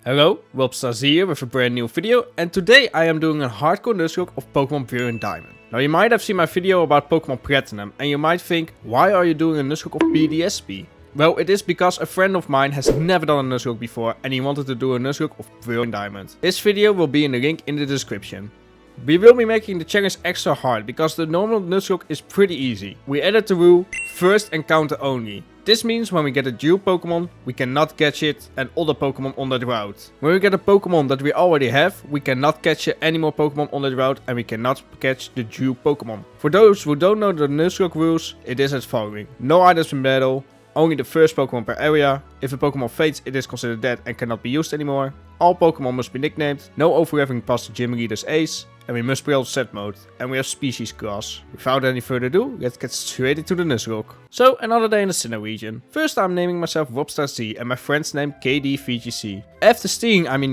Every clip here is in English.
Hello, Robstar-Z here with a brand new video, and today I am doing a hardcore Nuzlocke of Pokemon Brilliant Diamond. Now you might have seen my video about Pokemon Platinum and you might think, why are you doing a Nuzlocke of PDSP? Well, it is because a friend of mine has never done a Nuzlocke before and he wanted to do a Nuzlocke of Brilliant Diamond. This video will be in the link in the description. We will be making the challenge extra hard because the normal Nuzlocke is pretty easy. We added the rule, first encounter only. This means when we get a dupe Pokemon, we cannot catch it and other Pokemon on that route. When we get a Pokemon that we already have, we cannot catch any more Pokemon on that route and we cannot catch the dupe Pokemon. For those who don't know the Nuzlocke rules, it is as following. No items in battle, only the first Pokemon per area. If a Pokemon fades, it is considered dead and cannot be used anymore. All Pokemon must be nicknamed, no overlapping past the gym leader's ace, and we must play on set mode, and we have species class. Without any further ado, let's get straight into the Nuzlocke. So, another day in the Sinnoh region. First I'm naming myself Robstar-Z and my friend's name kaydeeVGC. After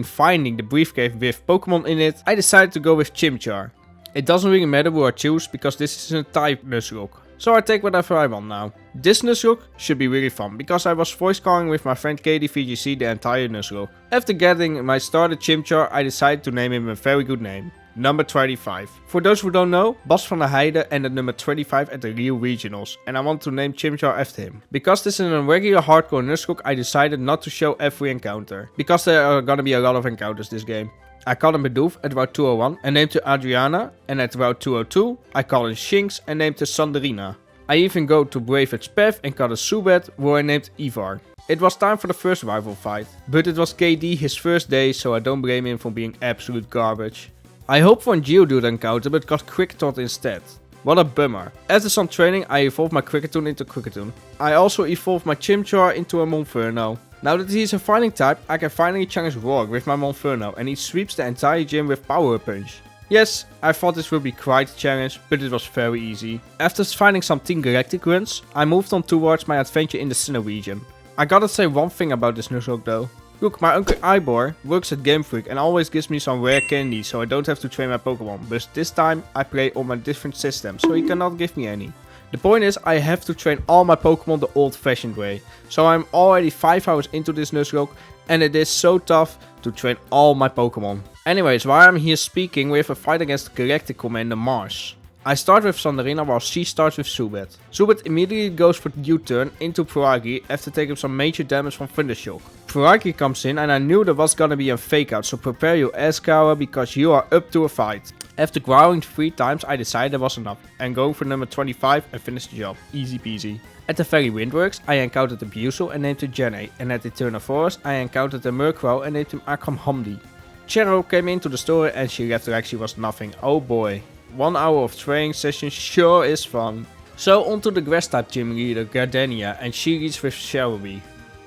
finding the briefcase with Pokemon in it, I decided to go with Chimchar. It doesn't really matter who I choose because this is a type Nuzlocke. So I take whatever I want now. This Nuzlocke should be really fun because I was voice calling with my friend kaydeeVGC the entire Nuzlocke. After getting my starter Chimchar, I decided to name him a very good name. Number 25. For those who don't know, Bas van der Heide ended number 25 at the Rio Regionals and I want to name Chimchar after him. Because this is a regular hardcore Nuzlocke, I decided not to show every encounter. Because there are gonna be a lot of encounters this game. I called him Bidoof at route 201 and named her Adriana, and at route 202 I called him Shinx and named her Sandarina. I even go to Braveheart's Path and called a Zubat where I named Ivar. It was time for the first rival fight, but it was KD his first day, so I don't blame him for being absolute garbage. I hoped for a Geodude encounter but got Kricketot instead. What a bummer. After some training I evolved my Kricketune into Kricketune. I also evolved my Chimchar into a Monferno. Now that he is a fighting type, I can finally challenge Roark with my Monferno and he sweeps the entire gym with Power Punch. Yes, I thought this would be quite a challenge, but it was very easy. After finding some Team Galactic runs, I moved on towards my adventure in the Sinnoh region. I gotta say one thing about this Nuzlocke though. Look, my uncle Ivor works at Game Freak and always gives me some rare candy so I don't have to train my Pokemon, but this time I play on my different system so he cannot give me any. The point is I have to train all my Pokemon the old fashioned way, so I'm already 5 hours into this Nuzlocke and it is so tough to train all my Pokemon. Anyways, while I'm here speaking, we have a fight against Galactic Commander Mars. I start with Sandarina while she starts with Zubat. Zubat immediately goes for U-turn into Piragi after taking some major damage from Thundershock. Piragi comes in and I knew there was gonna be a fake out, so prepare your ass cower because you are up to a fight. After growling 3 times I decided there was enough and going for number 25 and finished the job. Easy peasy. At the Fairy Windworks I encountered the Bucel and named it Jenny, and at the Eternal Forest I encountered the Murkrow and named him Akram Hamdi. Cheryl came into the store and she left like she was nothing. Oh boy. 1 hour of training session sure is fun. So onto the grass type gym leader Gardenia and she leads with Cherubi.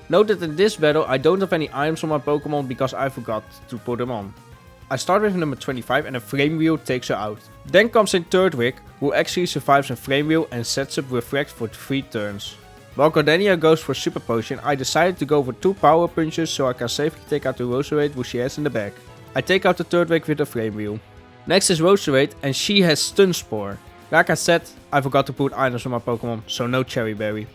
Note that in this battle I don't have any items on my Pokemon because I forgot to put them on. I start with number 25 and a Flame Wheel takes her out. Then comes in Turtwig who actually survives a Flame Wheel and sets up Reflect for 3 turns. While Gardenia goes for Super Potion, I decided to go for 2 Power Punches so I can safely take out the Roserade who she has in the back. I take out the Turtwig with a Flame Wheel. Next is Roserade and she has Stun Spore. Like I said, I forgot to put items on my Pokemon, so no Cherry Berry.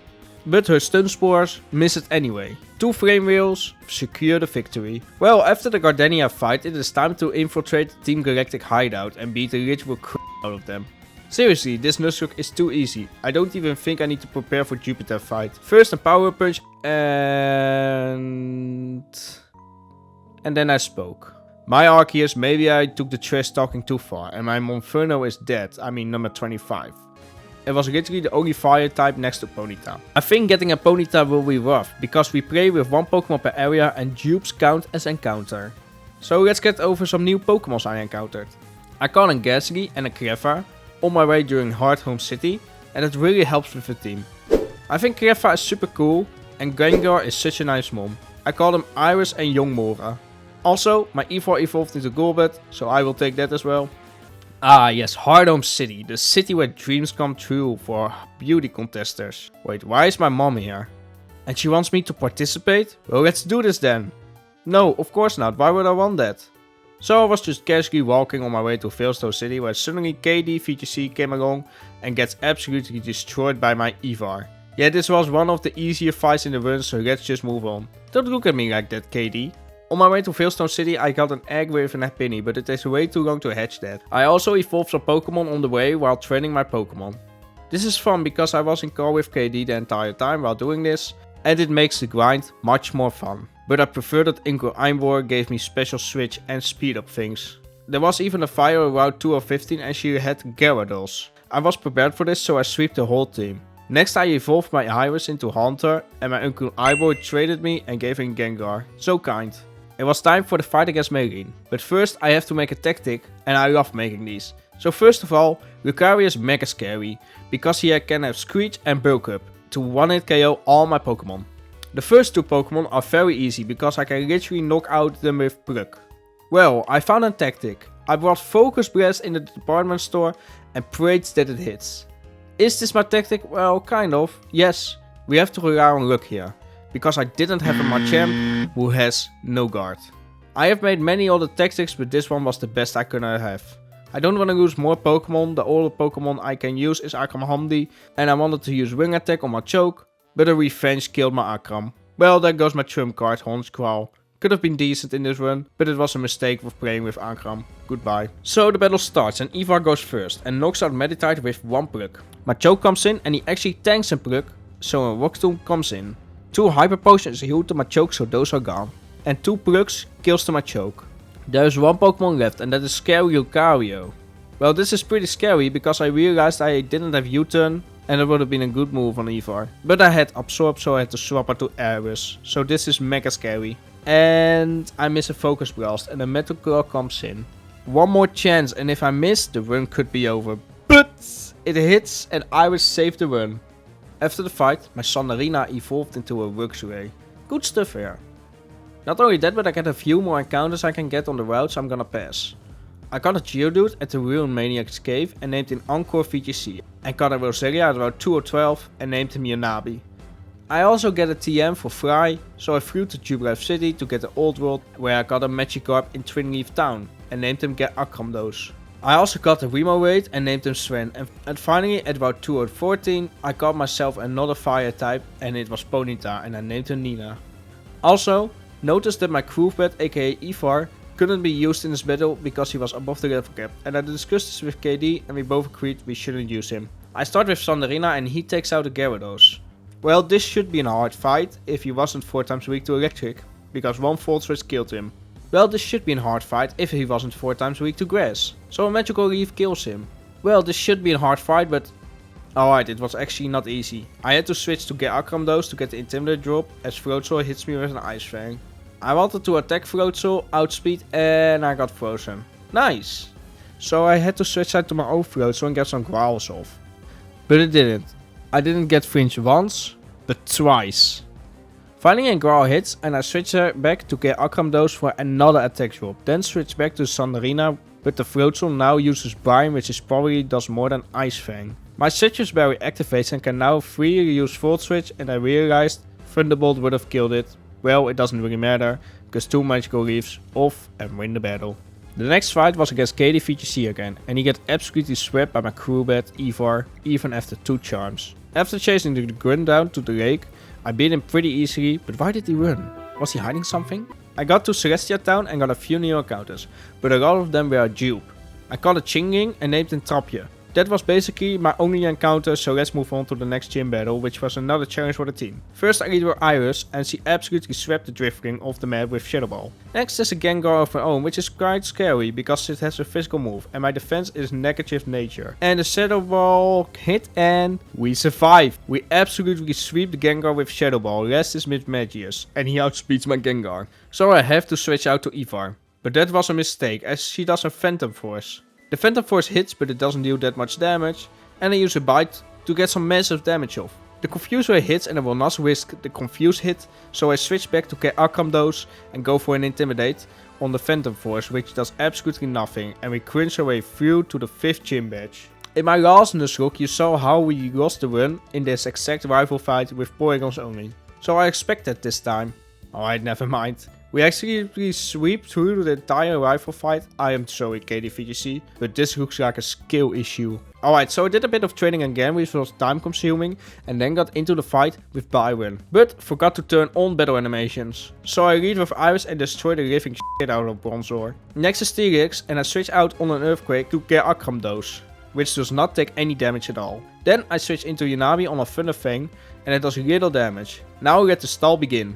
But her Stun Spores miss it anyway. 2 Flame Wheels secure the victory. Well, after the Gardenia fight, it is time to infiltrate the Team Galactic hideout and beat the literal crap out of them. Seriously, this Nuzlocke is too easy. I don't even think I need to prepare for Jupiter fight. First a Power Punch and then I spoke. My Arceus, maybe I took the trash talking too far and my Monferno is dead, I mean number 25. It was literally the only fire type next to Ponyta. I think getting a Ponyta will be rough, because we play with 1 Pokemon per area and dupes count as encounter. So let's get over some new Pokemons I encountered. I caught a Gasly and a Cleffa on my way during Hard Home City and it really helps with the team. I think Cleffa is super cool and Gengar is such a nice mom. I called them Iris and Young Mora. Also, my Ivar evolved into Golbat, so I will take that as well. Ah yes, Hard Home City, the city where dreams come true for beauty contesters. Wait, why is my mom here? And she wants me to participate? Well, let's do this then. No, of course not, why would I want that? So I was just casually walking on my way to Veilstone City where suddenly kaydeeVGC came along and gets absolutely destroyed by my Ivar. Yeah, this was one of the easier fights in the run, so let's just move on. Don't look at me like that, KD. On my way to Veilstone City I got an egg with an penny, but it takes way too long to hatch that. I also evolved some Pokemon on the way while training my Pokemon. This is fun because I was in call with KD the entire time while doing this, and it makes the grind much more fun. But I prefer that Inco Einbor gave me special switch and speed up things. There was even a fire around 2 of 15 and she had Gyarados. I was prepared for this, so I swept the whole team. Next I evolved my Iris into Hunter and my Uncle Einbor traded me and gave him Gengar. So kind. It was time for the fight against Megan. But first I have to make a tactic and I love making these. So first of all, Lucario is mega scary because he can have Screech and Bulk Up to one-hit KO all my Pokemon. The first two Pokemon are very easy because I can literally knock out them with Brook. Well, I found a tactic. I bought Focus Blast in the department store and prayed that it hits. Is this my tactic? Well, kind of. Yes, we have to rely on luck here. Because I didn't have a Machamp who has no guard. I have made many other tactics, but this one was the best I could have. I don't want to lose more Pokemon. The only Pokemon I can use is Akram Hamdi. And I wanted to use Wing Attack on my Choke. But a Revenge killed my Akram. Well, there goes my trump card, Hondsquall. Could have been decent in this run, but it was a mistake with playing with Akram. Goodbye. So the battle starts and Ivar goes first and knocks out Meditite with 1 Plug. My Choke comes in and he actually tanks a Plug, so a Rock Tomb comes in. 2 Hyper Potions heal to my Choke, so those are gone. And 2 Plugs kills to my Choke. There is 1 Pokemon left and that is Scary Lucario. Well, this is pretty scary because I realized I didn't have U-turn and it would have been a good move on Ivar. But I had Absorb, so I had to swap her to Aris. So this is mega scary. And I miss a Focus Blast and a Metal Claw comes in. 1 more chance and if I miss, the run could be over. But it hits and Iris saved the run. After the fight, my Sandarina evolved into a Luxray. Good stuff here. Not only that, but I get a few more encounters I can get on the route, so I'm gonna pass. I got a Geodude at the Ruin Maniac's cave and named him Encore VGC. And got a Roselia at about 2 or 12 and named him Yanabi. I also get a TM for Fry, so I flew to Jubilife City to get the Old World, where I got a Magikarp in Twin Leaf Town and named him Get Akramdos. I also got a Remo raid and named him Sven, and finally at about 2 or 14 I got myself another fire type and it was Ponyta and I named him Nina. Also, notice that my Groovebed aka Ivar couldn't be used in this battle because he was above the level cap, and I discussed this with KD and we both agreed we shouldn't use him. I start with Sandarina and he takes out the Gyarados. Well, this should be a hard fight if he wasn't 4 times weak to electric, because 1 Volt Switch killed him. Well, this should be a hard fight if he wasn't 4 times weak to grass, so a Magical Leaf kills him. Well, this should be a hard fight, but alright, it was actually not easy. I had to switch to get Akramdos to get the Intimidate drop, as Floatzel hits me with an Ice Fang. I wanted to attack Floatzel, outspeed, and I got frozen. Nice! So I had to switch out to my own Floatzel and get some Growls off. But it didn't. I didn't get flinch once, but twice. Finally a Growl hits and I switch her back to get Akramdos for another attack drop. Then switch back to Sandarina, but the Floatzel now uses Brine, which probably does more than Ice Fang. My Citrus Berry activates and can now freely use Volt Switch, and I realized Thunderbolt would have killed it. Well, it doesn't really matter, because 2 Magical Leaves off and win the battle. The next fight was against kaydeeVGC again, and he got absolutely swept by my Crobat, Ivar, even after 2 charms. After chasing the Grunt down to the lake, I beat him pretty easily, but why did he run? Was he hiding something? I got to Celestia Town and got a few new encounters, but a lot of them were a dupe. I caught a Chinging and named him Trapje. That was basically my only encounter, so let's move on to the next gym battle, which was another challenge for the team. First I lead with Iris, and she absolutely swept the Driftling off the map with Shadow Ball. Next is a Gengar of her own, which is quite scary because it has a physical move, and my defense is negative nature. And the Shadow Ball hit and we survive. We absolutely sweep the Gengar with Shadow Ball. Last is Mismagius, and he outspeeds my Gengar. So I have to switch out to Ivar. But that was a mistake, as she does a Phantom Force. The Phantom Force hits, but it doesn't deal that much damage, and I use a Bite to get some massive damage off. The Confuse Ray hits and I will not risk the Confuse hit, so I switch back to Akramdos and go for an Intimidate on the Phantom Force, which does absolutely nothing, and we crunch our way through to the 5th gym badge. In my last Nuzlocke you saw how we lost the run in this exact rival fight with Porygons only, so I expect that this time. Alright, never mind. We actually sweep through the entire rifle fight. I am sorry kaydeeVGC, but this looks like a skill issue. Alright, so I did a bit of training again, which was time consuming, and then got into the fight with Byron, but forgot to turn on battle animations. So I lead with Iris and destroy the living shit out of Bronzor. Next is T-Rex, and I switch out on an earthquake to get Akram dose, which does not take any damage at all. Then I switch into Yanabi on a Thunder Fang, and it does little damage. Now let the stall begin.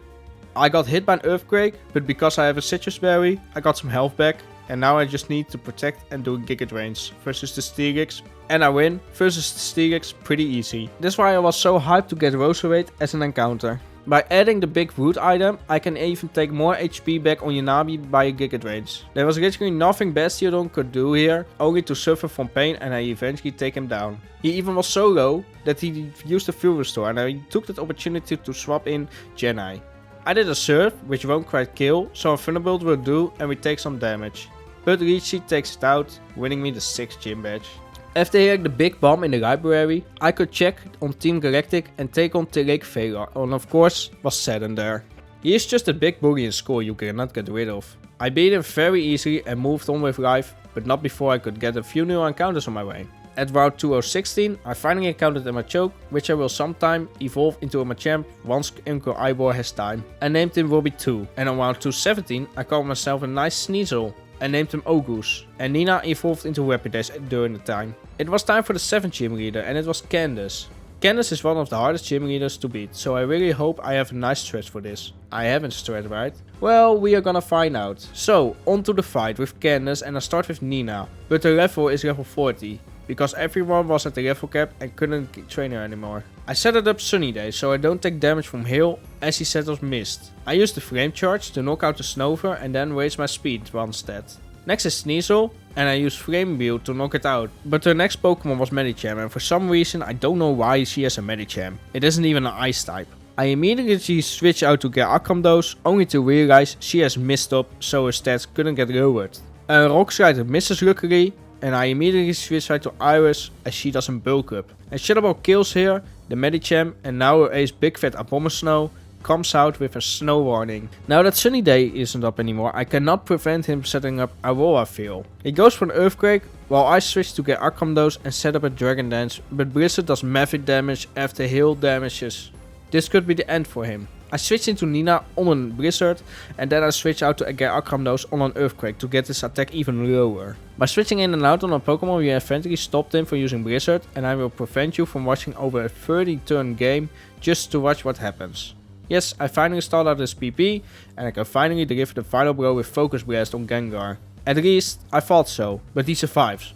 I got hit by an earthquake, but because I have a citrus berry, I got some health back, and now I just need to protect and do Giga Drains versus the T-Rex, and I win versus the T-Rex pretty easy. That's why I was so hyped to get Roserate as an encounter. By adding the big root item, I can even take more HP back on Yanabi by Giga Drains. There was literally nothing Bastiodon could do here, only to suffer from pain, and I eventually take him down. He even was so low that he used a fuel restore, and I took that opportunity to swap in Genai. I did a surf, which won't quite kill, so a Thunderbolt will do and we take some damage. But Richie takes it out, winning me the 6th gym badge. After hearing the big bomb in the library, I could check on Team Galactic and take on Terek Velar, and of course was Saturn there. He is just a big bully in school you cannot get rid of. I beat him very easily and moved on with life, but not before I could get a few new encounters on my way. At round 2016, I finally encountered a Machoke, which I will sometime evolve into a Machamp once Uncle Ivor has time. I named him Robbie 2, and on round 217 I called myself a nice Sneasel and named him Ogoose, and Nina evolved into Rapidash during the time. It was time for the 7th gym leader, and it was Candace. Candace is one of the hardest gym leaders to beat, so I really hope I have a nice strat for this. I haven't strat, right? Well, we are gonna find out. So, on to the fight with Candace, and I start with Nina, but the level is level 40. Because everyone was at the level cap and couldn't train her anymore. I set it up Sunny Day so I don't take damage from hail as he settles mist. I used the flame charge to knock out the Snover and then raise my speed one stat. Next is Sneasel and I used Flame Wheel to knock it out. But her next Pokemon was Medicham and for some reason I don't know why she has a Medicham. It isn't even an ice type. I immediately switch out to get Akram dose only to realize she has mist up so her stats couldn't get lowered. Rock Strider misses luckily. And I immediately switch right to Iris as she doesn't bulk up. And Shadow Ball kills here, the Medicham, and now her ace Big Fat Abomasnow comes out with a snow warning. Now that Sunny Day isn't up anymore, I cannot prevent him setting up Aurora Field. He goes for an Earthquake, while I switch to get Akram Dose and set up a Dragon Dance, but Blizzard does massive damage after hail damages. This could be the end for him. I switch into Nina on a Blizzard and then I switch out to get Akram Dose on an Earthquake to get his attack even lower. By switching in and out on a Pokemon we eventually stopped him from using Blizzard and I will prevent you from watching over a 30 turn game just to watch what happens. Yes, I finally stalled out his PP and I can finally deliver the final blow with Focus Blast on Gengar. At least I thought so, but he survives.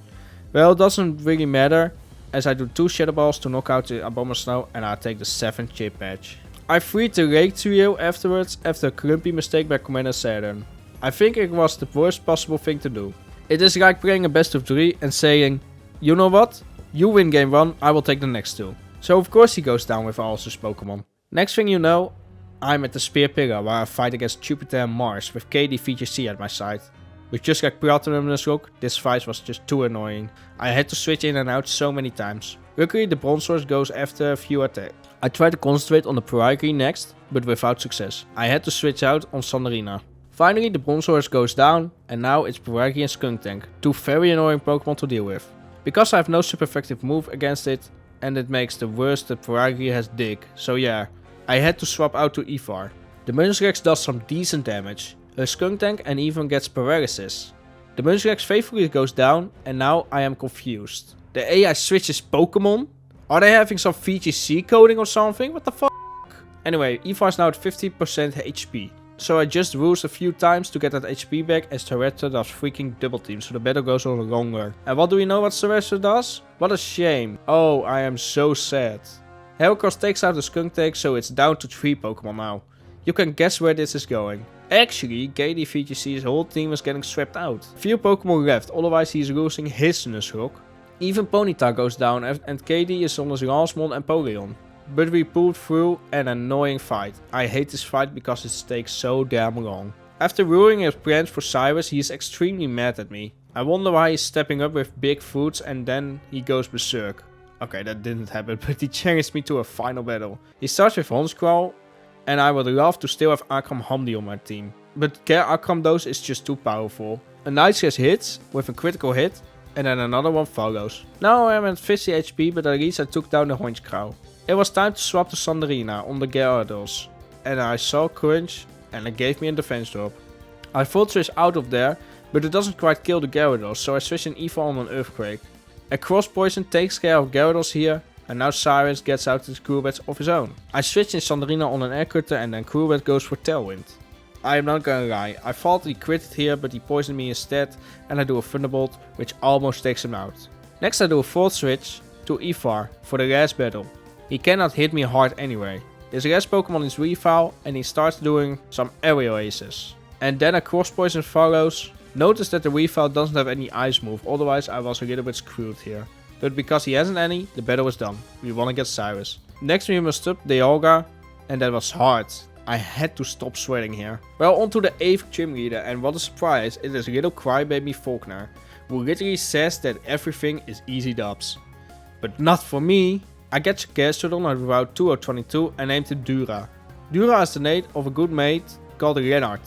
Well, it doesn't really matter as I do 2 Shadow Balls to knock out the Abomasnow and I take the 7th chip badge. I freed the Rake Trio afterwards after a clumpy mistake by Commander Saturn. I think it was the worst possible thing to do. It is like playing a best of 3 and saying, you know what, you win game 1, I will take the next 2. So of course he goes down with all his Pokemon. Next thing you know, I'm at the Spear Pillar where I fight against Jupiter and Mars with kaydeeVGC at my side. With just like Platinum Nuzlocke, this fight was just too annoying. I had to switch in and out so many times. Luckily the Bronzor goes after a few attacks. I tried to concentrate on the Pyragri next, but without success. I had to switch out on Sandarina. Finally the Bronzor goes down, and now it's Pyragri and Skuntank, 2 very annoying Pokemon to deal with. Because I have no super effective move against it, and it makes the worst that Pyragri has Dig, so yeah, I had to swap out to Ivar. The Munchlax does some decent damage, a Skuntank and even gets paralysis. The Munchlax faithfully goes down, and now I am confused. The AI switches Pokemon? Are they having some VGC coding or something? What the fuck? Anyway, Ivar is now at 50% HP. So I just ruled a few times to get that HP back as Terretra does freaking double team, so the battle goes on longer. And what do we know what Terretra does? What a shame. Oh, I am so sad. Heracross takes out the Skuntank, so it's down to 3 Pokemon now. You can guess where this is going. Actually, kaydeeVGC's whole team is getting swept out. Few Pokemon left, otherwise he is losing his Nuzlocke. Even Ponyta goes down and KD is on his Lancemon and Poleon. But we pulled through an annoying fight. I hate this fight because it takes so damn long. After ruining his plans for Cyrus, he is extremely mad at me. I wonder why he's stepping up with big foods and then he goes berserk. Okay, that didn't happen, but he challenged me to a final battle. He starts with Honskral, and I would love to still have Akram Hamdi on my team. but Ger Akramdos is just too powerful. A Night Slash hits with a critical hit, and then another one follows. Now I am at 50 HP, but at least I took down the Honchkrow. It was time to swap to Sandrina on the Gyarados, and I saw Crunch, and it gave me a defense drop. I Volt Switch out of there, but it doesn't quite kill the Gyarados, so I switch an EVA on an Earthquake. A Cross Poison takes care of Gyarados here, and now Cyrus gets out his Crobat of his own. I switch in Sandrina on an Air Cutter, and then Crobat goes for Tailwind. I am not gonna lie, I thought he critted here, but he poisoned me instead, and I do a Thunderbolt, which almost takes him out. Next I do a Volt Switch to Ivar for the last battle. He cannot hit me hard anyway. His last Pokemon is Weavile, and he starts doing some aerial aces. And then a Cross Poison follows. Notice that the Weavile doesn't have any ice move, otherwise I was a little bit screwed here. But because he hasn't any, the battle is done. We won against Cyrus. Next we must up Dialga, and that was hard. I had to stop sweating here. Well, on to the 8th gym leader, and what a surprise, it is little crybaby Faulkner, who literally says that everything is easy dubs. But not for me. I get Scarstodon at Route 2022 and named him Dura. Dura is the name of a good mate called Lennart.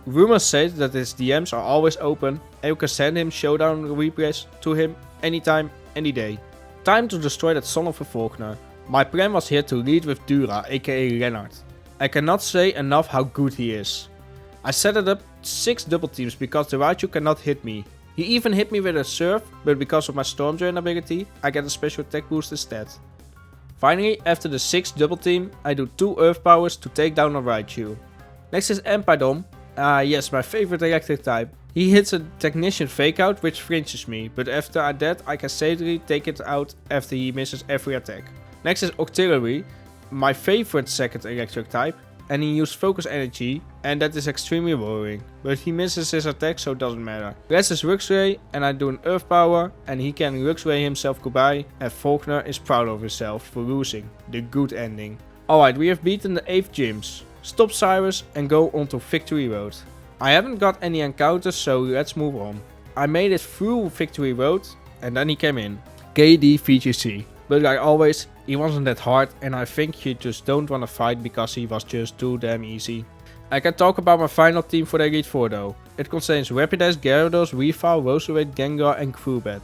Rumors say that his DMs are always open, and you can send him showdown replays to him anytime, any day. Time to destroy that son of a Faulkner. My plan was here to lead with Dura, aka Lennart. I cannot say enough how good he is. I set it up 6 double teams because the Raichu cannot hit me. He even hit me with a Surf, but because of my Storm Drain ability, I get a special attack boost instead. Finally, after the 6th double team, I do 2 Earth Powers to take down a Raichu. Next is Empidom. Yes, my favorite electric type. He hits a Technician Fake Out, which flinches me, but after that I can safely take it out after he misses every attack. Next is Octillery, my favorite second electric type, and he used Focus Energy, and that is extremely worrying, but he misses his attack, so it doesn't matter. Last is Luxray, and I do an Earth Power, and he can Luxray himself goodbye, and Faulkner is proud of himself for losing. The good ending. Alright, we have beaten the 8th gyms. Stop Cyrus and go on to Victory Road. I haven't got any encounters, so let's move on. I made it through Victory Road, and then he came in. kaydeeVGC. But like always, he wasn't that hard, and I think you just don't want to fight because he was just too damn easy. I can talk about my final team for the Elite Four though. It contains Rapidash, Gyarados, Weavile, Roserade, Gengar and Crobat.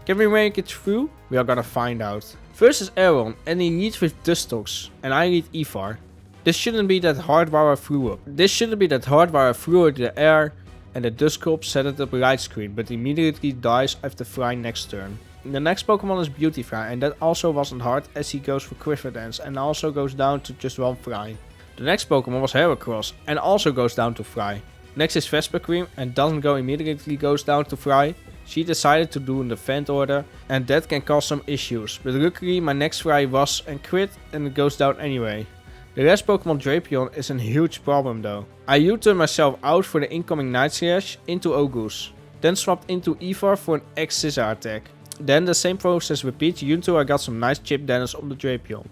Can we make it through? We are gonna find out. First is Aaron, and he leads with Dustox, and I lead Ivar. This shouldn't be that hard while I threw up. The air, and the Duskull set it up light screen, but immediately dies after Fry next turn. The next Pokemon is Beautifly, and that also wasn't hard as he goes for Quiver Dance and also goes down to just 1 Fry. The next Pokemon was Heracross and also goes down to Fry. Next is Vespercream and doesn't go immediately, goes down to Fry. She decided to do an defend order and that can cause some issues, but luckily my next Fry was and crit and it goes down anyway. The last Pokemon Drapion is a huge problem though. I U-turned myself out for the incoming Night Slash into Ogus, then swapped into Ivar for an X-Scissor attack. Then the same process repeats until I got some nice chip damage on the Drapion.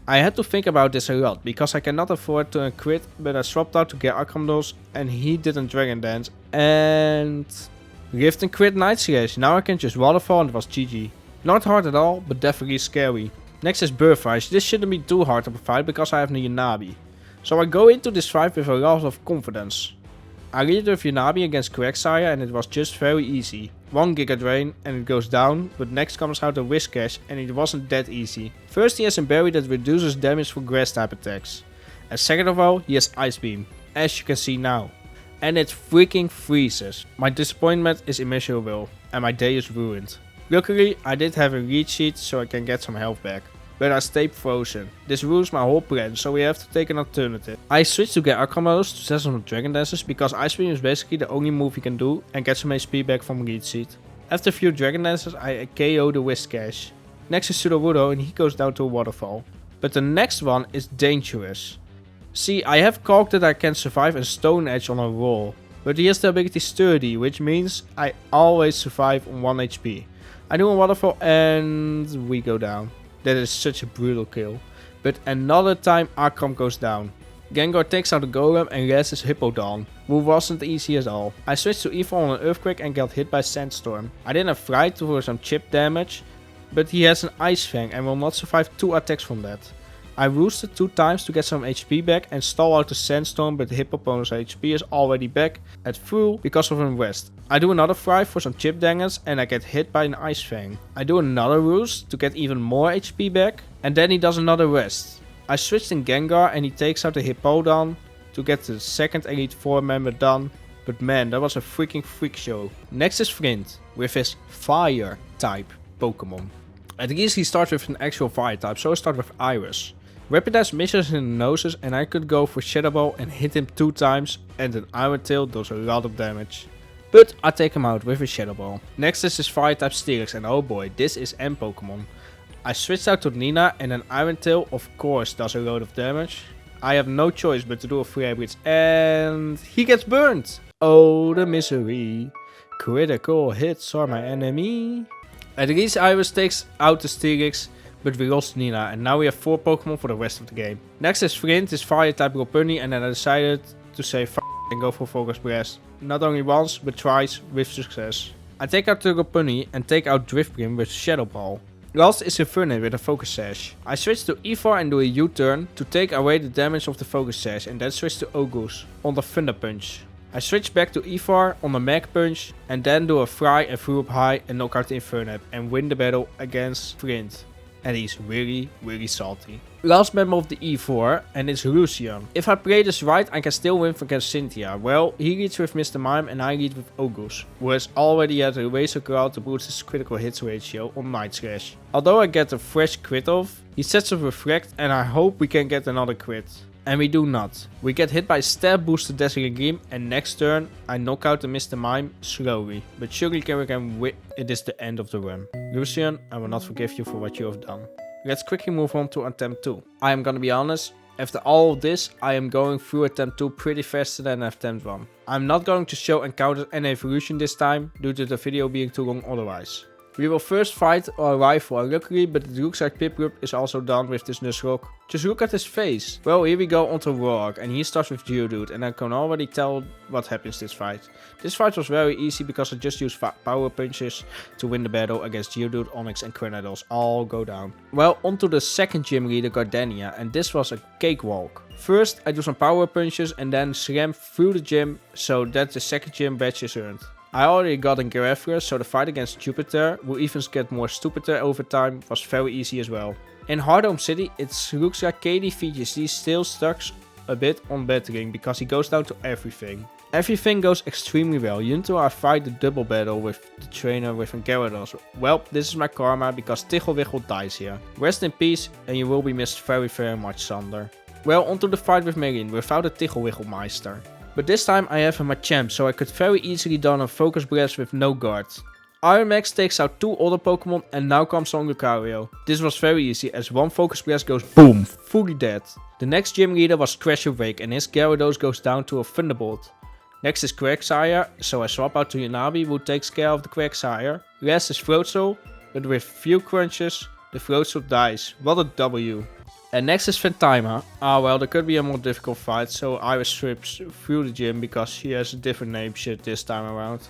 I had to think about this a lot because I cannot afford to crit, but I swapped out to get Akramdos and he didn't Dragon Dance and lived and crit Night Slash. Now I can just Waterfall and it was GG. Not hard at all, but definitely scary. Next is Burfight. This shouldn't be too hard of a fight because I have the Yanabi. So I go into this fight with a lot of confidence. I lead with Yanabi against Quagsire and it was just very easy. 1 Giga Drain and it goes down, but next comes out a Whiscash and it wasn't that easy. First he has a berry that reduces damage for grass type attacks. And second of all he has Ice Beam, as you can see now. And it freaking freezes. My disappointment is immeasurable and my day is ruined. Luckily I did have a lead sheet so I can get some health back. But I stayed frozen. This ruins my whole plan, so we have to take an alternative. I switched to get Akramdos to set some Dragon Dances because Ice Beam is basically the only move he can do and get some HP back from lead seat. After a few Dragon Dances I KO the Whiscash. Next is Sudowoodo and he goes down to a Waterfall. But the next one is dangerous. See, I have Calc that I can survive a Stone Edge on a roll. But he has the ability Sturdy, which means I always survive on 1 HP. I do a Waterfall and we go down. That is such a brutal kill. But another time Akram goes down. Gengar takes out the Golem and last is Hippowdon, who wasn't easy at all. I switched to Evo on an Earthquake and got hit by Sandstorm. I didn't have Fright for some chip damage, but he has an Ice Fang and will not survive 2 attacks from that. I roosted 2 times to get some HP back and stall out the sandstorm, but the hippopotamus HP is already back at full because of unrest. I do another fry for some chip dangers and I get hit by an ice fang. I do another roost to get even more HP back and then he does another rest. I switched in Gengar and he takes out the hippodon to get the second Elite 4 member done. But man, that was a freaking freak show. Next is Flint with his fire type Pokemon. At least he starts with an actual fire type, so I start with Iris. Rapidash misses in the noses and I could go for Shadow Ball and hit him 2 times and an Iron Tail does a lot of damage. But I take him out with a Shadow Ball. Next is his fire type Steelix and oh boy, this is M Pokemon. I switched out to Nina and an Iron Tail of course does a lot of damage. I have no choice but to do a free blitz and he gets burned. Oh the misery. Critical hits are my enemy. At least Iris takes out the Steelix, but we lost Nina and now we have 4 Pokemon for the rest of the game. Next is Flint, his fire type Lopunny, and then I decided to say f and go for Focus Blast. Not only once, but twice with success. I take out the Lopunny and take out Driftblim with Shadow Ball. Last is Infernape with a Focus Sash. I switch to E4 and do a U-turn to take away the damage of the Focus Sash and then switch to Ogus on the Thunder Punch. I switch back to E4 on the Mag Punch and then do a fry and throw up high and knock out the Infernape and win the battle against Flint. And he's really salty. Last member of the E4 and it's Lucian. If I play this right I can still win against Cynthia. Well, he leads with Mr. Mime and I lead with Ogus, who has already had a Razor Claw to boost his critical hits ratio on Night Slash. Although I get a fresh crit off, he sets a Reflect and I hope we can get another crit. And we do not. We get hit by Stab Booster Dazzling Gleam and next turn I knock out the Mr. Mime slowly. But surely we can win. It is the end of the run. Lucian, I will not forgive you for what you have done. Let's quickly move on to attempt 2. I am gonna be honest, after all of this I am going through attempt 2 pretty faster than attempt 1. I'm not going to show encounters and evolution this time due to the video being too long otherwise. We will first fight our rival luckily, but it looks like Piplup is also done with this Nuzlocke. Just look at his face. Well, here we go onto Roark and he starts with Geodude and I can already tell what happens this fight. This fight was very easy because I just used power punches to win the battle against Geodude, Onix and Granados all go down. Well, onto the second gym leader Gardenia and this was a cakewalk. First I do some power punches and then slam through the gym so that the second gym badge is earned. I already got in Graveler, so the fight against Jupiter, who even gets more stupider over time, was very easy as well. In Hardhome City, it looks like kaydeeVGC still stuck a bit on battling because he goes down to everything. Everything goes extremely well. Until I fight the double battle with the trainer with a Gyarados. Well, this is my karma because Tigglewiggle dies here. Rest in peace and you will be missed very much, Sander. Well, onto the fight with Megan without a Tigglewiggle Meister. But this time I have a Machamp, so I could very easily don a Focus Blast with no guard. Iron Max takes out 2 other Pokemon and now comes on Lucario. This was very easy as one Focus Blast goes boom, fully dead. The next gym leader was Crash Awake and his Gyarados goes down to a Thunderbolt. Next is Quagsire, so I swap out to Yanabi who takes care of the Quagsire. Last is Floatzel, but with few crunches, the Floatzel dies. What a W. And next is Fantima. Ah well, there could be a more difficult fight, so Iris strips through the gym because she has a different name shit this time around.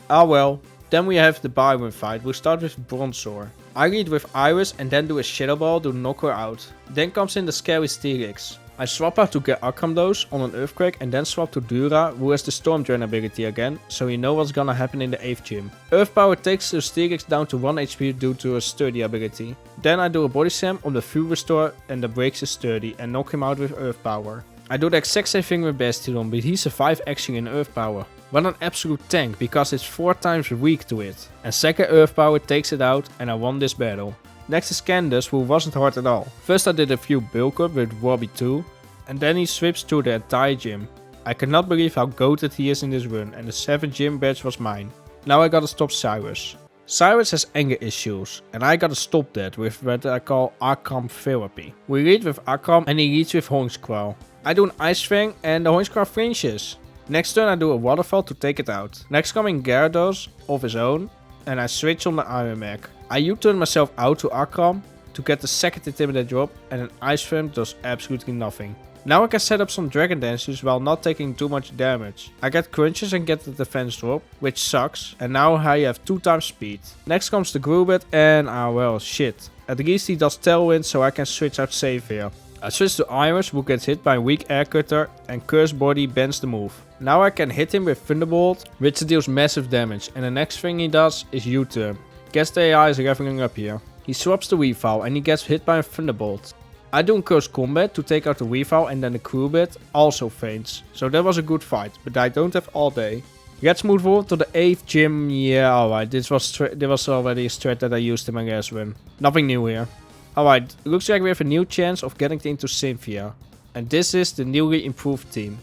Ah well. Then we have the Byron fight. We'll start with Bronzor. I lead with Iris and then do a Shadow Ball to knock her out. Then comes in the scary Steelix. I swap out to get Archamdos on an Earthquake and then swap to Dura, who has the Storm Drain ability again, so you know what's gonna happen in the 8th gym. Earth Power takes the Steelix down to 1 HP due to a Sturdy ability. Then I do a Body Slam on the Fuel Restore and that breaks his Sturdy and knock him out with Earth Power. I do the exact same thing with Bastiodon, but he survived actually in Earth Power. What an absolute tank, because it's 4 times weak to it. And second Earth Power takes it out and I won this battle. Next is Candace, who wasn't hard at all. First I did a few bulk up with Robbie 2, and then he sweeps through the entire gym. I cannot believe how goated he is in this run, and the 7th gym badge was mine. Now I gotta stop Cyrus. Cyrus has anger issues, and I gotta stop that with what I call Arkham therapy. We lead with Arkham and he leads with Honksquall. I do an Ice Fang and the Honksquall flinches. Next turn I do a Waterfall to take it out. Next coming Gyarados of his own, and I switch on the Iron Mag. I U-turn myself out to Arkham to get the second Intimidate drop, and an Ice Flame does absolutely nothing. Now I can set up some Dragon Dances while not taking too much damage. I get crunches and get the defense drop, which sucks, and now I have 2 times speed. Next comes the Grubat and well shit. At least he does Tailwind so I can switch out Savior. I switch to Iris, who gets hit by a weak air cutter, and Cursed Body bans the move. Now I can hit him with Thunderbolt, which deals massive damage, and the next thing he does is U-turn. Guess the AI is leveling up here. He swaps the Weavile and he gets hit by a Thunderbolt. I do a close combat to take out the Weavile, and then the crewbit also faints. So that was a good fight, but I don't have all day. Let's move on to the 8th gym. Yeah, alright, this was already a strat that I used in my last run. Nothing new here. Alright, looks like we have a new chance of getting into Cynthia. And this is the newly improved team.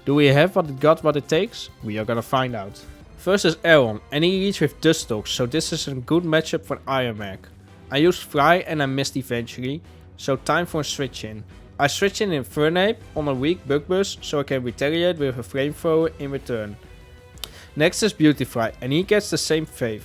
Do we have what it takes? We are gonna find out. First is Aaron, and he leads with Dustox, so this is a good matchup for Iron Mag. I used Fly and I missed eventually, so time for a switch in. I switch in Infernape on a weak Bug Buzz, so I can retaliate with a Flamethrower in return. Next is Beautifly, and he gets the same fave.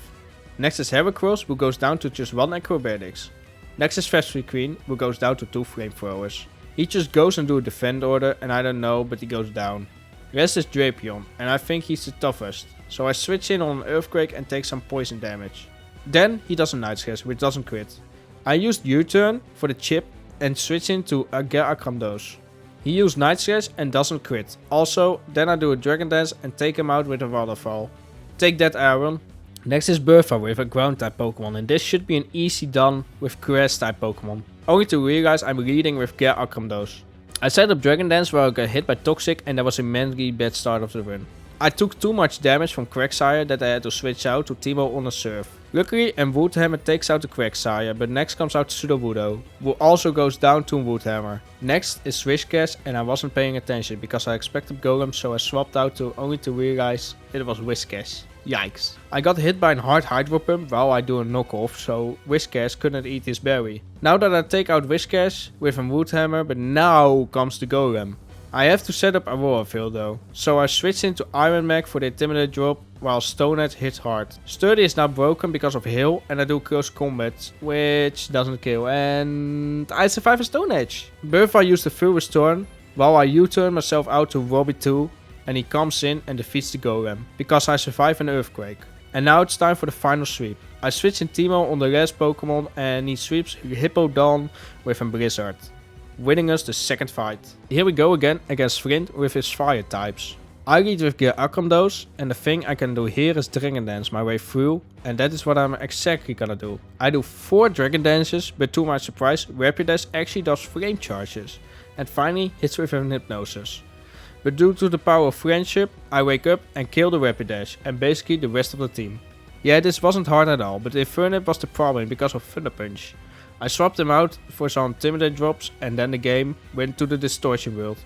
Next is Heracross, who goes down to just 1 Acrobatics. Next is Vestry Queen, who goes down to 2 Flamethrowers. He just goes and do a defend order, and I don't know, but he goes down. Rest is Drapion, and I think he's the toughest, so I switch in on an Earthquake and take some poison damage. Then he does a Night Slash, which doesn't crit. I used U-turn for the chip and switch into Akramdos. He used Night Slash and doesn't crit. Also, then I do a Dragon Dance and take him out with a Waterfall. Take that, Aaron. Next is Bertha with a ground type Pokemon, and this should be an easy done with grass type Pokemon. Only to realize I'm leading with Ger Akramdos. I set up Dragon Dance where I got hit by Toxic, and that was a immensely bad start of the run. I took too much damage from Quagsire that I had to switch out to Teemo on a Surf. Luckily, Woodhammer takes out the Quagsire, but next comes out Sudowoodo, who also goes down to Woodhammer. Next is Whiscash, and I wasn't paying attention because I expected Golem, so I swapped out only to realize it was Whiscash. Yikes. I got hit by a hard Hydro Pump while I do a knockoff, so Whiscash couldn't eat his berry. Now that I take out Whiscash with a Woodhammer, but now comes the Golem. I have to set up Aurora Veil though, so I switch into Iron Mag for the Intimidate drop while Stone Edge hits hard. Sturdy is now broken because of Hail, and I do close combat, which doesn't kill, and I survive a Stone Edge. Bertha used the full Restore while I U-turn myself out to Robbie 2, and he comes in and defeats the Golem, because I survive an Earthquake. And now it's time for the final sweep. I switch in Teemo on the last Pokemon, and he sweeps Hippowdon with a Blizzard, winning us the second fight. Here we go again against Flint with his fire types. I lead with Ger Akramdos, and the thing I can do here is Dragon Dance my way through, and that is what I'm exactly gonna do. I do 4 Dragon Dances, but to my surprise, Rapidash actually does Flame Charges, and finally hits with an Hypnosis. But due to the power of friendship, I wake up and kill the Rapidash, and basically the rest of the team. Yeah, this wasn't hard at all, but Infernape was the problem because of Thunder Punch. I swapped him out for some Intimidate drops, and then the game went to the Distortion world.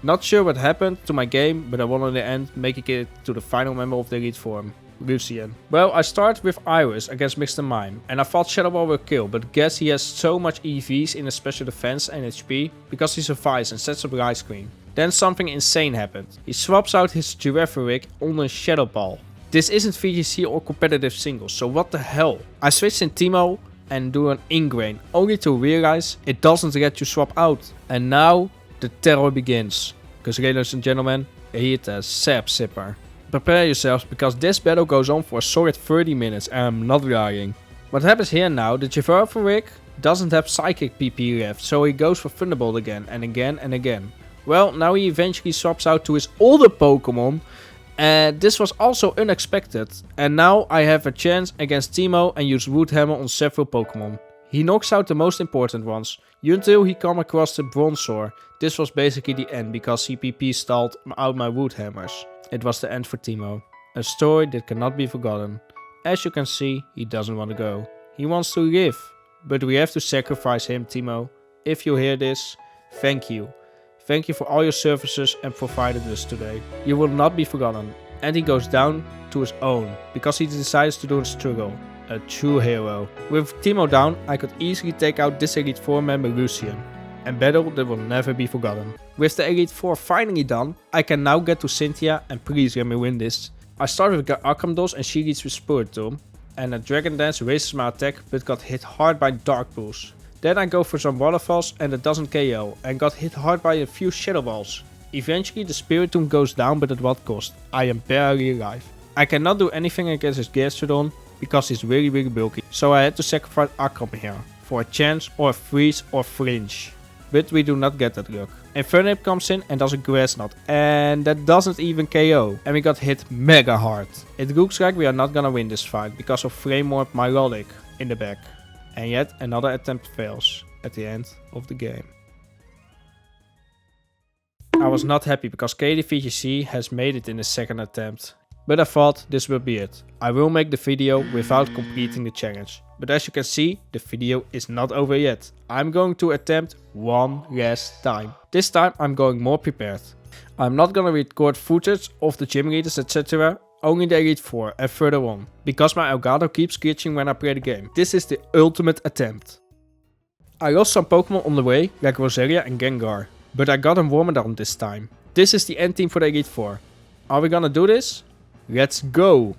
Not sure what happened to my game, but I won in the end, making it to the final member of the Elite Form, Lucian. Well, I start with Iris against Mr. Mime, and I thought Shadow Ball will kill, but guess he has so much EVs in his special defense and HP, because he survives and sets up Light Screen. Then something insane happened. He swaps out his Girafarig on a Shadow Ball. This isn't VGC or competitive singles, so what the hell? I switched in Teemo and do an Ingrain, only to realize it doesn't let you swap out. And now the terror begins. Because ladies and gentlemen, hit a Sap Sipper. Prepare yourselves because this battle goes on for a solid 30 minutes and I'm not lying. What happens here now, the Girafarig doesn't have Psychic PP left, so he goes for Thunderbolt again and again and again. Well, now he eventually swaps out to his older Pokemon, and this was also unexpected. And now I have a chance against Teemo and use Woodhammer on several Pokemon. He knocks out the most important ones, until he come across the Bronzor. This was basically the end because he PP stalled out my Woodhammers. It was the end for Teemo. A story that cannot be forgotten. As you can see, he doesn't want to go. He wants to live, but we have to sacrifice him, Teemo. If you hear this, thank you. Thank you for all your services and provided us today. You will not be forgotten. And he goes down to his own, because he decides to do a struggle. A true hero. With Teemo down, I could easily take out this Elite 4 member Lucian. A battle that will never be forgotten. With the Elite 4 finally done, I can now get to Cynthia and please let me win this. I start with Akramdos and she leads with Spiritomb. And a Dragon Dance raises my attack but got hit hard by Dark Pulse. Then I go for some Waterfalls and it doesn't KO and got hit hard by a few Shadow Balls. Eventually the Spiritomb goes down, but at what cost? I am barely alive. I cannot do anything against his Gastrodon because he's really bulky. So I had to sacrifice Akram here for a chance or a freeze or flinch. but we do not get that luck. Infernape comes in and does a grass knot, and that doesn't even KO. And we got hit mega hard. It looks like we are not gonna win this fight because of frame warp melodic in the back. And yet another attempt fails at the end of the game. I was not happy because kaydeeVGC has made it in the second attempt. But I thought this will be it. I will make the video without completing the challenge. But as you can see, the video is not over yet. I'm going to attempt one last time. This time I'm going more prepared. I'm not gonna record footage of the gym leaders etc. Only the Elite 4 and further on. Because my Elgato keeps glitching when I play the game. This is the ultimate attempt. I lost some Pokemon on the way, like Roselia and Gengar. But I got them Wormadam this time. This is the end team for the Elite 4. Are we gonna do this? Let's go!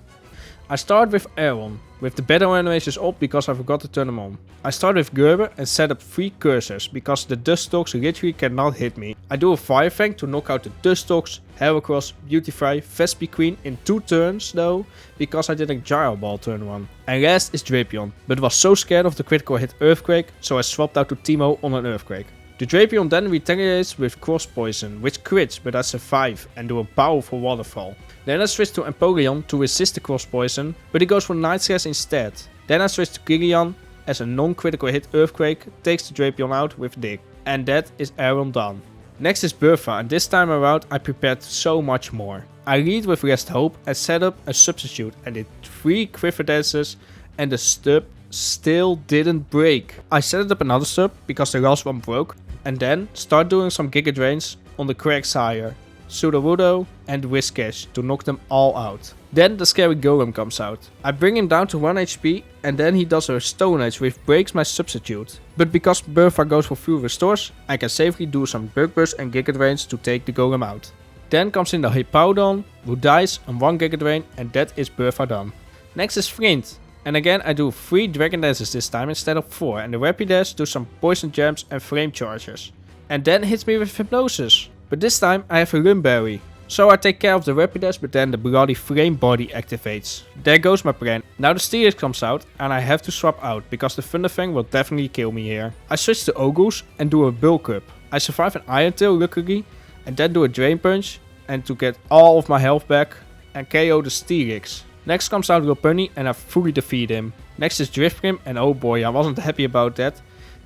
I start with Aaron, with the battle animations up because I forgot to turn them on. I start with Gerber and set up 3 cursors because the Dustox literally cannot hit me. I do a Fire Fang to knock out the Dustox, Heracross, Beautifly, Vespi Queen in 2 turns though, because I did a Gyro Ball turn 1. And last is Drapion, but was so scared of the critical hit Earthquake, so I swapped out to Teemo on an Earthquake. The Drapion then retaliates with Cross Poison, which crits, but I survive and do a powerful Waterfall. Then I switch to Empoleon to resist the Cross Poison, but he goes for Night Slash instead. Then I switch to Kilian as a non-critical hit Earthquake takes the Drapion out with Dig. And that is Aaron done. Next is Bertha, and this time around I prepared so much more. I lead with Rest Hope and set up a Substitute and did 3 Quiver Dances and the stub still didn't break. I set up another sub because the last one broke. And then start doing some Giga Drains on the Quagsire, Sudowoodo and Whiscash to knock them all out. Then the scary Golem comes out. I bring him down to 1 HP and then he does a Stone Age which breaks my Substitute. But because Bertha goes for few restores, I can safely do some Bug Burst and Giga Drains to take the Golem out. Then comes in the Hippowdon, who dies on 1 Giga Drain, and that is Bertha done. Next is Flint. And again I do 3 Dragon Dances this time instead of 4, and the Rapidash do some Poison Jams and Flame Charges. And then hits me with Hypnosis. But this time I have a Lumberry. So I take care of the Rapidash, but then the bloody Flame Body activates. There goes my plan. Now the Steelix comes out and I have to swap out, because the Thunderfang will definitely kill me here. I switch to Ogus and do a Bulk Up. I survive an Iron Tail luckily, and then do a Drain Punch and to get all of my health back and KO the Steelix. Next comes out Lopunny and I fully defeat him. Next is Driftgrim, and oh boy, I wasn't happy about that.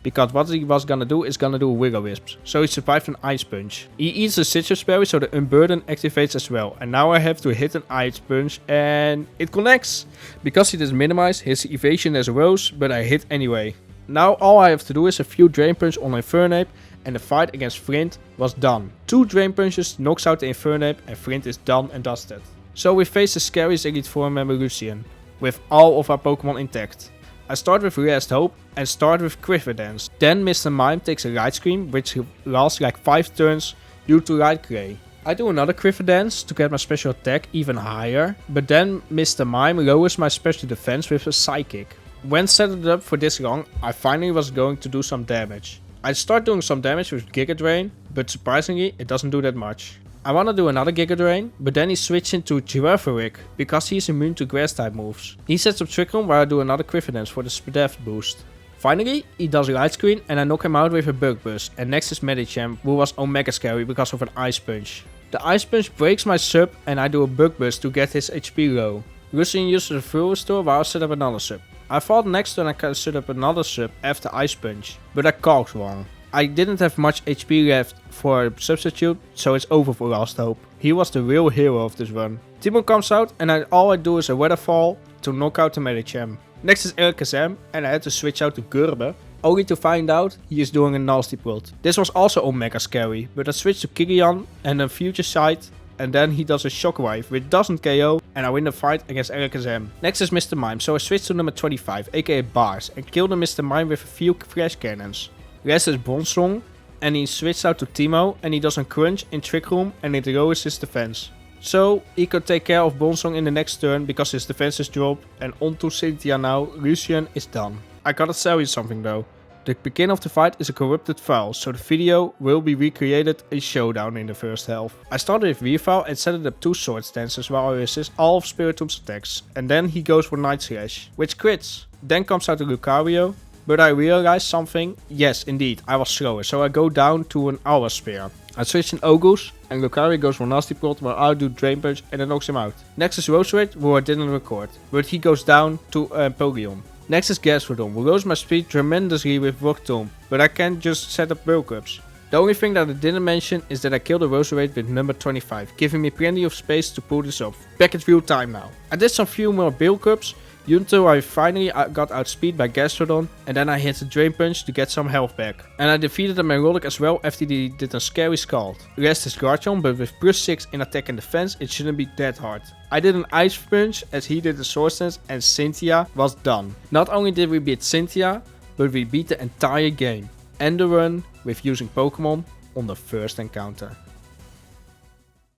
Because what he was gonna do is gonna do a Will-O-Wisp. So he survived an Ice Punch. He eats a Citrus Berry, so the Unburden activates as well. And now I have to hit an Ice Punch and it connects. Because he does minimize, his evasion as a rose, but I hit anyway. Now all I have to do is a few Drain Punch on Infernape and the fight against Flint was done. 2 Drain Punches knocks out the Infernape and Flint is done and dusted. So we face the scariest Elite 4 member Lucian, with all of our Pokemon intact. I start with Last Hope and start with Quiver Dance. Then Mr. Mime takes a Light Scream, which lasts like 5 turns due to Light Clay. I do another Quiver Dance to get my special attack even higher, but then Mr. Mime lowers my special defense with a Psychic. When set it up for this long, I finally was going to do some damage. I start doing some damage with Giga Drain, but surprisingly it doesn't do that much. I wanna do another Giga Drain, but then he switched into Girafaric because he's immune to grass type moves. He sets up Trick Room where I do another Quiver Dance for the Spadef boost. Finally, he does a Light Screen and I knock him out with a Bug Buzz, and next is Medicham, who was Omega Scary because of an Ice Punch. The Ice Punch breaks my sub and I do a Bug Buzz to get his HP low. Lucian uses a Full Restore while I set up another sub. I thought next turn I could set up another sub after Ice Punch, but I called wrong. I didn't have much HP left for a Substitute, so it's over for Last Hope. He was the real hero of this run. Teemo comes out and all I do is a Weatherfall to knock out the Medicham. Next is Alakazam and I had to switch out to Gerber, only to find out he is doing a Nasty Plot. This was also Omega Scary, but I switched to Kilian and then Future Sight, and then he does a Shockwave which doesn't KO and I win the fight against Alakazam. Next is Mr. Mime, so I switch to number 25, aka Bars, and kill the Mr. Mime with a few Flash Cannons. Last is Bronzong, and he switched out to Teemo and he does a Crunch in Trick Room and it lowers his defense. So he could take care of Bronzong in the next turn because his defense is dropped, and onto Cynthia now, Lucian is done. I gotta tell you something though. The beginning of the fight is a corrupted file, so the video will be recreated a showdown in the first half. I started with V-File and set it up 2 Sword Stances while I resist all of Spiritom's attacks, and then he goes for Night Slash, which crits. Then comes out the Lucario, But I realized something. Yes, indeed, I was slower, so I go down to an hour spear. I switch in August, and Lucario goes for Nasty Plot while I do Drain Punch and it knocks him out. Next is Roserade, who I didn't record, but he goes down to Porygon. Next is Gastrodon, who lowers my speed tremendously with Rock Tomb, but I can't just set up Bulk Ups. The only thing that I didn't mention is that I killed the Roserade with number 25, giving me plenty of space to pull this off. Back at real time now. I did some few more Bulk Ups, until I finally got outspeed by Gastrodon, and then I hit the Drain Punch to get some health back. And I defeated the Melodic as well after he did a scary Scald. Rest is Garchomp, but with +6 in attack and defense, it shouldn't be that hard. I did an Ice Punch as he did the Swords Dance, and Cynthia was done. Not only did we beat Cynthia, but we beat the entire game. And the run with using Pokemon on the first encounter.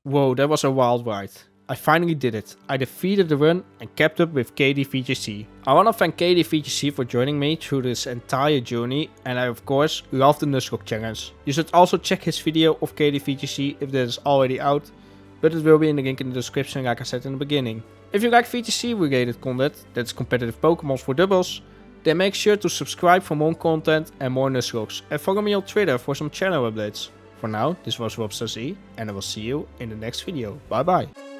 Whoa, that was a wild ride. I finally did it. I defeated the run and kept up with kaydeeVGC. I wanna thank kaydeeVGC for joining me through this entire journey, and I of course love the Nuzlocke challenge. You should also check his video of kaydeeVGC if that is already out, but it will be in the link in the description like I said in the beginning. If you like VGC related content, that's competitive Pokemon for doubles, then make sure to subscribe for more content and more Nuzlockes, and follow me on Twitter for some channel updates. For now, this was Robstar-Z, and I will see you in the next video. Bye bye.